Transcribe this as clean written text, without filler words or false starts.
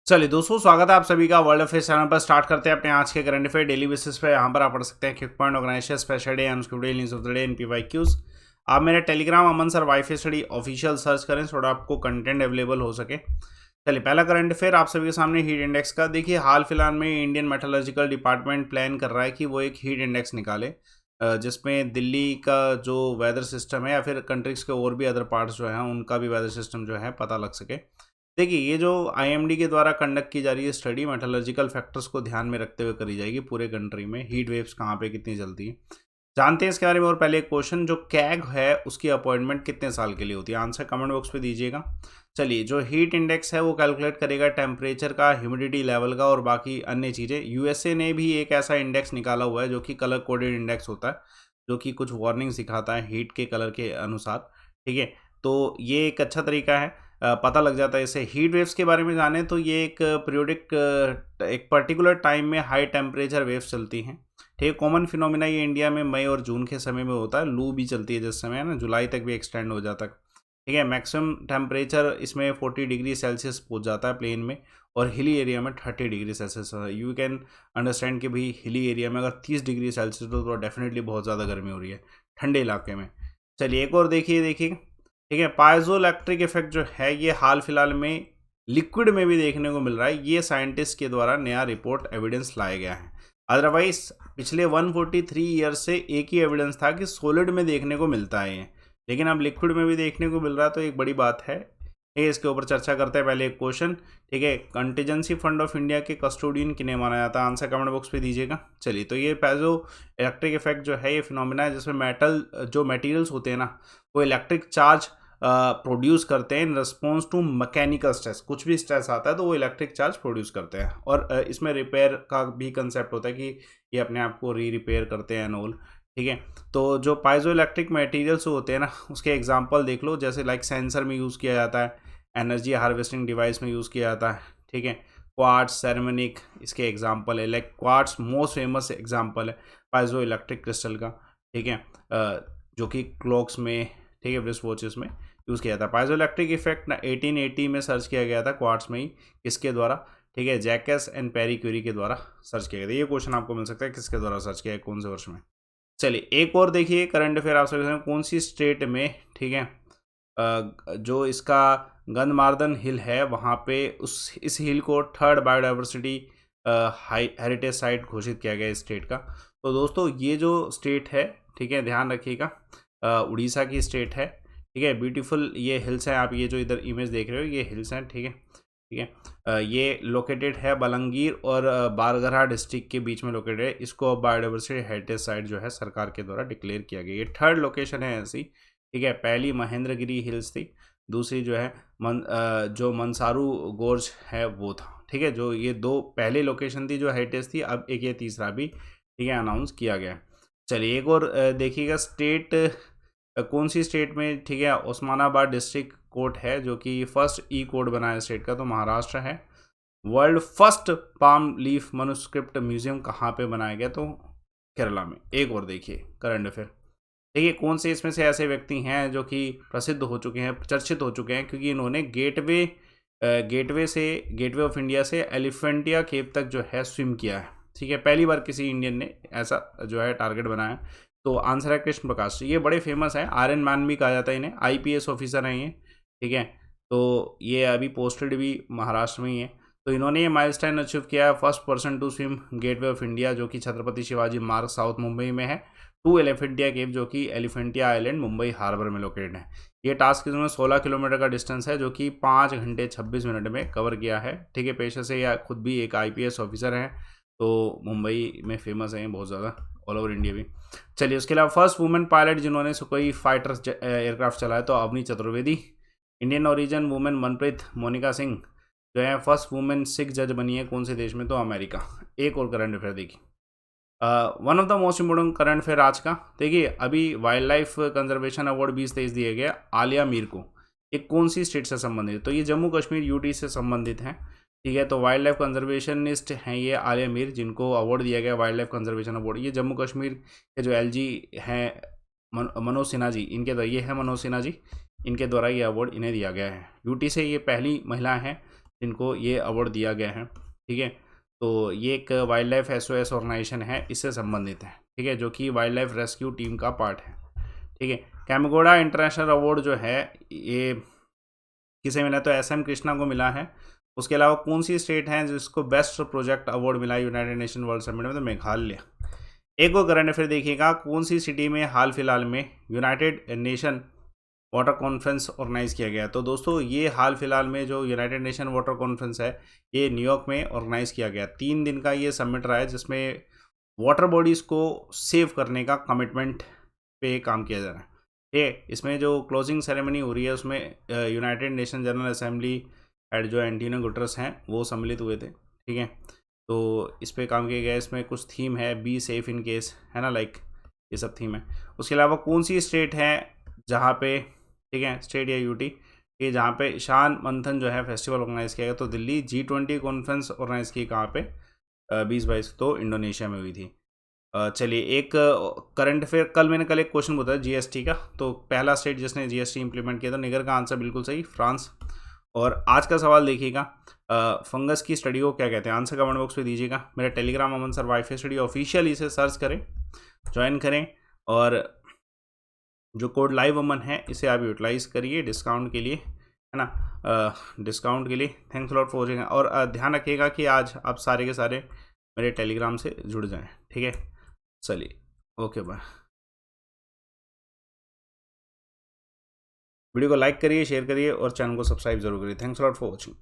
चलिए दोस्तों, स्वागत है आप सभी का वर्ल्ड अफेयर्स चैनल पर। स्टार्ट करते हैं अपने आज के करंट अफेयर डेली बेसिस पे। यहाँ पर आप पढ़ सकते हैं quick point, organisation, special day, unscripted news of the day, एनपीवाईक्यूज। आप मेरे Telegram Aman sir WiFi study official search करें, थोड़ा आपको कंटेंट अवेलेबल हो सके। चलिए, पहला करंट अफेयर आप सभी के सामने हीट इंडेक्स का। देखिए, हाल फिलहाल में इंडियन मेटलर्जिकल डिपार्टमेंट प्लान कर रहा है कि वो एक हीट इंडेक्स निकाले, जिसमें दिल्ली का जो वेदर सिस्टम है या फिर कंट्रीज के और भी अदर पार्ट्स जो हैं उनका भी वेदर सिस्टम जो है पता लग सके। देखिए, ये जो आईएमडी के द्वारा कंडक्ट की जा रही है स्टडी, मेटलर्जिकल फैक्टर्स को ध्यान में रखते हुए करी जाएगी पूरे कंट्री में। हीट वेव्स कहाँ पे कितनी चलती है जानते हैं इसके बारे में। और पहले एक क्वेश्चन, जो कैग है उसकी अपॉइंटमेंट कितने साल के लिए होती है? आंसर कमेंट बॉक्स पे दीजिएगा। चलिए, जो हीट इंडेक्स है वो कैलकुलेट करेगा टेम्परेचर का, ह्यूमिडिटी लेवल का और बाकी अन्य चीज़ें। यूएसए ने भी एक ऐसा इंडेक्स निकाला हुआ है जो कि कलर कोडेड इंडेक्स होता है, जो कि कुछ वार्निंग्स दिखाता है हीट के कलर के अनुसार। ठीक है, तो ये एक अच्छा तरीका है, पता लग जाता है इससे। हीट वेव्स के बारे में जाने तो ये एक पीरियोडिक, एक पर्टिकुलर टाइम में हाई टेम्परेचर वेव्स चलती हैं। ठीक है, कॉमन फिनोमिना ये इंडिया में मई और जून के समय में होता है। लू भी चलती है जिस समय, है ना, जुलाई तक भी एक्सटेंड हो जाता है। ठीक है, मैक्सिमम टेम्परेचर इसमें 40 डिग्री सेल्सियस पहुंच जाता है प्लेन में, और हिली एरिया में 30 degree Celsius. You can understand कि भाई हिली एरिया में अगर 30 डिग्री सेल्सियस तो डेफिनेटली बहुत ज़्यादा गर्मी हो रही है ठंडे इलाके में। चलिए, एक और देखिए। ठीक है, पाइजो इलेक्ट्रिक इफेक्ट जो है ये हाल फिलहाल में लिक्विड में भी देखने को मिल रहा है। ये साइंटिस्ट के द्वारा नया रिपोर्ट एविडेंस लाया गया है। अदरवाइज पिछले 143 ईयर से एक ही एविडेंस था कि सॉलिड में देखने को मिलता है ये, लेकिन अब लिक्विड में भी देखने को मिल रहा है, तो एक बड़ी बात है। ये इसके ऊपर चर्चा करते हैं। पहले एक क्वेश्चन, ठीक है, कंटीजेंसी फंड ऑफ इंडिया के कस्टोडियन किन्हें माना जाता है? आंसर कमेंट बॉक्स पे दीजिएगा। चलिए, तो ये पाइजो इलेक्ट्रिक इफेक्ट जो है ये फिनोमिना है जिसमें मेटल जो मटेरियल्स होते हैं ना, वो इलेक्ट्रिक चार्ज प्रोड्यूस करते हैं in response to mechanical stress. कुछ भी स्ट्रेस आता है तो वो इलेक्ट्रिक चार्ज प्रोड्यूस करते हैं। और इसमें रिपेयर का भी कंसेप्ट होता है कि ये अपने आप को रिपेयर करते हैं एंड ऑल। ठीक है, तो जो पाइजो इलेक्ट्रिक मटेरियल्स होते हैं ना, उसके एग्जांपल देख लो। जैसे लाइक सेंसर में यूज़ किया जाता है, एनर्जी हार्वेस्टिंग डिवाइस में यूज़ किया जाता है। ठीक है, क्वार्ट्स, सेरेमिक इसके एग्जांपल है। Like quartz most famous example है पाइजो इलेक्ट्रिक क्रिस्टल का। ठीक है, जो कि क्लॉक्स में, ठीक है, रिस्ट वॉचेस में यूज़ किया था। पाइजो इलेक्ट्रिक इफेक्ट ना 1880 में सर्च किया गया था क्वार्ट्स में ही। किसके द्वारा? ठीक है, जैकस एंड पेरी क्यूरी के द्वारा सर्च किया गया था। ये क्वेश्चन आपको मिल सकता है, किसके द्वारा सर्च किया है, कौन से वर्ष में। चलिए, एक और देखिए करंट अफेयर आप सभी, कौन सी स्टेट में, ठीक है, जो इसका गंधमार्दन हिल है वहाँ पे इस हिल को थर्ड बायोडाइवर्सिटी हेरिटेज साइट घोषित किया गया है स्टेट का। तो दोस्तों, ये जो स्टेट है, ठीक है, ध्यान रखिएगा, उड़ीसा की स्टेट है। ठीक है, ब्यूटीफुल ये हिल्स हैं। आप ये जो इधर इमेज देख रहे हो ये हिल्स हैं। ठीक है, ठीक है, ये लोकेटेड है बलंगीर और बारगरहा डिस्ट्रिक्ट के बीच में लोकेटेड है। इसको बायोडाइवर्सिटी हेरिटेज साइट जो है सरकार के द्वारा डिक्लेयर किया गया। ये थर्ड लोकेशन है ऐसी। ठीक है, पहली महेंद्रगिरी हिल्स थी, दूसरी जो है जो मनसारू गोर्ज है वो था। ठीक है, जो ये दो पहले लोकेशन थी जो हेरिटेज थी, अब एक ये तीसरा भी, ठीक है, अनाउंस किया गया। चलिए, एक और देखिएगा स्टेट, कौन सी स्टेट में, ठीक है, उस्मानाबाद डिस्ट्रिक्ट कोर्ट है जो कि फर्स्ट ई कोड बना है स्टेट का, तो महाराष्ट्र है। World first palm leaf manuscript museum कहाँ पे बनाया गया? तो केरला में। एक और देखिए करंट अफेयर, देखिए कौन से इसमें से ऐसे व्यक्ति हैं जो कि प्रसिद्ध हो चुके हैं, चर्चित हो चुके हैं, क्योंकि इन्होंने गेटवे ऑफ इंडिया से एलिफेंटिया केव तक जो है स्विम किया है। ठीक है, पहली बार किसी इंडियन ने ऐसा जो है टारगेट बनाया। तो आंसर है कृष्ण प्रकाश। ये बड़े फेमस हैं, आयरन मैन भी कहा जाता है इन्हें। आईपीएस ऑफिसर हैं ये। ठीक है, तो ये अभी पोस्टेड भी महाराष्ट्र में ही है। तो इन्होंने ये माइलस्टोन अचीव किया है, first person to swim gateway of India, जो कि छत्रपति शिवाजी मार्ग साउथ मुंबई में है, टू एलिफेंटिया केव, जो कि एलिफेंटिया आइलैंड मुंबई हार्बर में लोकेटेड है। ये टास्क इसमें 16 किलोमीटर का डिस्टेंस है, जो कि 5 घंटे 26 मिनट में कवर किया है। ठीक है, पेशे से या खुद भी एक आईपीएस ऑफिसर हैं, तो मुंबई में फेमस हैं बहुत ज़्यादा, ऑल ओवर इंडिया भी। चलिए, उसके अलावा फर्स्ट वुमेन पायलट जिन्होंने सुखोई फाइटर एयरक्राफ्ट चलाया, तो Avani Chaturvedi. Indian origin women Manpreet Monika Singh जो है फर्स्ट वुमेन सिख जज बनी है, कौन से देश में? तो अमेरिका। एक और करंट अफेयर देखिए, one of the most important current affair आज का। देखिए, अभी वाइल्ड लाइफ कंजर्वेशन अवार्ड 2023 दिया गया आलिया मीर को। ये कौन सी स्टेट से संबंधित? तो ये जम्मू कश्मीर यूटी से संबंधित हैं। ठीक है, तो वाइल्ड लाइफ कंजर्वेशनिस्ट हैं ये आलिया मीर, जिनको अवार्ड दिया गया वाइल्ड लाइफ कंजर्वेशन अवार्ड। ये जम्मू कश्मीर के जो एलजी हैं मनोज सिन्हा जी, इनके द्वारा, ये है मनोज सिन्हा जी, इनके द्वारा ये अवार्ड इन्हें दिया गया है। यूटी से ये पहली महिला हैं जिनको ये अवार्ड दिया गया है, ठीक है। तो ये एक वाइल्ड लाइफ SOS ऑर्गेनाइजेशन है, इससे संबंधित है, ठीक है, जो कि वाइल्ड लाइफ रेस्क्यू टीम का पार्ट है, ठीक है। कैमगोड़ा इंटरनेशनल अवार्ड जो है ये किसे मिला, तो SM कृष्णा को मिला है। उसके अलावा कौन सी स्टेट है जिसको बेस्ट प्रोजेक्ट अवार्ड मिला यूनाइटेड नेशन वर्ल्ड समिट में, तो मेघालय। एक और करंट अफेयर देखिएगा, कौन सी सिटी में हाल फिलहाल में United Nation water conference organise किया गया। तो दोस्तों ये हाल फिलहाल में जो यूनाइटेड नेशन वाटर कॉन्फ्रेंस है ये न्यूयॉर्क में ऑर्गेनाइज किया गया। 3 दिन का ये समिट रहा है जिसमें वाटर बॉडीज़ को सेव करने का कमिटमेंट पे काम किया जा रहा है। ठीक, इसमें जो क्लोजिंग सेरेमनी हो रही है उसमें United nation general assembly head जो एंटोनियो गुटरेस हैं वो सम्मिलित हुए थे, ठीक है। तो इस पर काम किया गया। इसमें कुछ थीम है, बी सेफ इन केस, है ना, लाइक ये सब थीम है। उसके अलावा कौन सी स्टेट है जहाँ पे, ठीक है, स्टेट या यूटी कि जहाँ पे ईशान मंथन जो है फेस्टिवल ऑर्गेनाइज किया गया। तो दिल्ली G20 कॉन्फ्रेंस ऑर्गेनाइज की कहाँ पे, 20-22 तो इंडोनेशिया में हुई थी। चलिए एक करंट अफेयर, कल एक क्वेश्चन बताया GST का, तो पहला स्टेट जिसने GST इंप्लीमेंट किया था, निगर का आंसर बिल्कुल सही, फ्रांस। और आज का सवाल देखिएगा, फंगस की स्टडी को क्या कहते हैं, आंसर कमेंट बॉक्स में दीजिएगा। मेरा Telegram Aman sir WiFi study official, इसे सर्च करें, ज्वाइन करें, और जो कोड लाइव अमन है इसे आप यूटिलाइज करिए डिस्काउंट के लिए, है ना, डिस्काउंट के लिए। Thanks lot for watching. और ध्यान रखिएगा कि आज आप सारे के सारे मेरे टेलीग्राम से जुड़ जाएं, ठीक है। चलिए, ओके बाय। वीडियो को लाइक करिए, शेयर करिए और चैनल को सब्सक्राइब जरूर करिए। Thanks lot for watching.